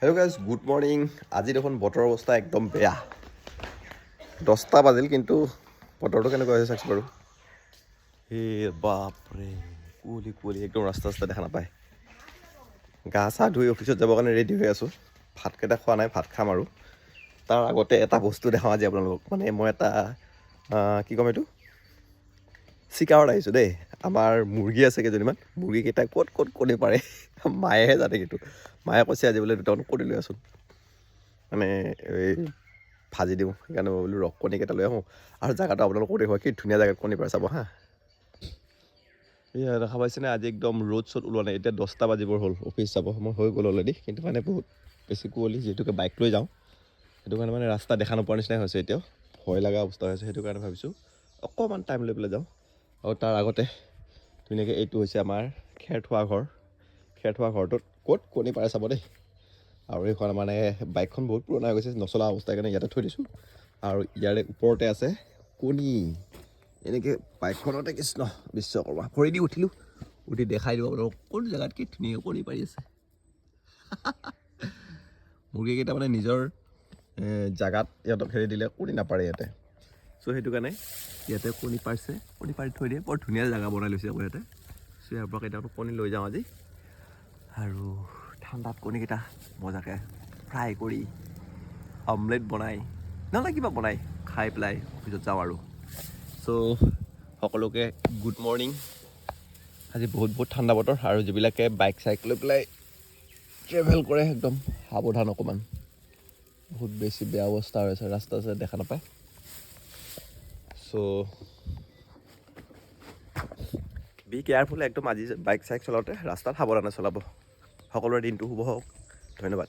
Hello' guys, good morning. আজি দেখোন বতৰৰ অৱস্থা একদম বেয়া। 10টা বাজিল কিন্তু বতৰটো কেনেকুৱা হৈছে চাওকচোন বাৰু। বাপৰে, কুঁৱলী একদম ৰাস্তা দেখা নাপায়। গা চা ধুই অফিচত যাবৰ কাৰণে ৰেডি হৈ আছোঁ। ভাতকেইটা খোৱা নাই, ভাত খাম আৰু তাৰ আগতে এটা বস্তু দেখাওঁ আজি আপোনালোকক। মানে মই এটা কি ক'ম এইটো, চিকাৰত আহিছোঁ দেই। আমাৰ মুৰ্গী আছে কেইজনীমান, মুৰ্গীকেইটা ক'ত কণী পাৰে মায়েহে জানে। কিন্তু মায়ে কৈছে আজি বোলে দুটামান কণী লৈ আছোন, মানে এই ভাজি দিওঁ। সেইকাৰণে মই বোলো ৰস কণীকেইটা লৈ আহোঁ। আৰু জেগাটো আপোনালোকক দেখুৱাই, কি ধুনীয়া জেগাত কণী পাৰে চাব হা। এয়া দেখা পাইছেনে, আজি একদম ৰ'দ ওলোৱা নাই। এতিয়া 10টা বাজিবৰ হ'ল, অফিচ যাব সময় হৈ গ'ল অলৰেডি। কিন্তু মানে বহুত বেছি কুঁৱলী, যিহেতুকে বাইক লৈ যাওঁ, সেইটো কাৰণে মানে ৰাস্তা দেখা নোপোৱাৰ নিচিনাই হৈছে। এতিয়াও ভয় লগা অৱস্থা হৈছে, সেইটো কাৰণে ভাবিছোঁ অকণমান টাইম লৈ পেলাই যাওঁ। আৰু তাৰ আগতে ধুনীয়াকৈ এইটো হৈছে আমাৰ খেৰ থোৱা ঘৰ। খেৰ থোৱা ঘৰটোত ক'ত কণী পাৰে চাব দেই। আৰু এইখন মানে বাইকখন বহুত পুৰণা হৈ গৈছে, নচলা অৱস্থাৰ কাৰণে ইয়াতে থৈ দিছোঁ। আৰু ইয়াৰে ওপৰতে আছে কণী। এনেকৈ বাইকখনতে কৃষ্ণ বিশ্বকৰ্মা ভৰি দি উঠি দেখাই দিব আপোনালোকক কোন জেগাত কি ধুনীয়াকৈ কণী পাৰি আছে। মুৰ্গীকেইটা মানে নিজৰ জেগাত ইহঁতক হেৰি দিলে কণী নাপাৰে ইয়াতে। চ' সেইটো কাৰণে ইয়াতে কণী পাৰিছে, কণী পাৰি থৈ দিয়ে। বৰ ধুনীয়া জেগা বনাই লৈছে আকৌ ইয়াতে। চ' ইয়াৰ পৰা কেইটামান কণী লৈ যাওঁ আজি। আৰু ঠাণ্ডাত কণীকেইটা মজাকৈ ফ্ৰাই কৰি অমলেট বনাই নহ'লে কিবা বনাই খাই পেলাই অফিচত যাওঁ আৰু। চ' সকলোকে গুড মৰ্ণিং। আজি বহুত ঠাণ্ডা বতৰ। আৰু যিবিলাকে বাইক চাইক লৈ পেলাই ট্ৰেভেল কৰে একদম সাৱধান অকণমান। বহুত বেছি বেয়া অৱস্থা হৈছে, ৰাস্তা দেখা নাপায়। চ' বি কেয়াৰফুল একদম। আজি বাইক চাইক চলাওঁতে ৰাস্তাত সাৱধানে চলাব। সকলোৰে দিনটো শুভ হওক। ধন্যবাদ।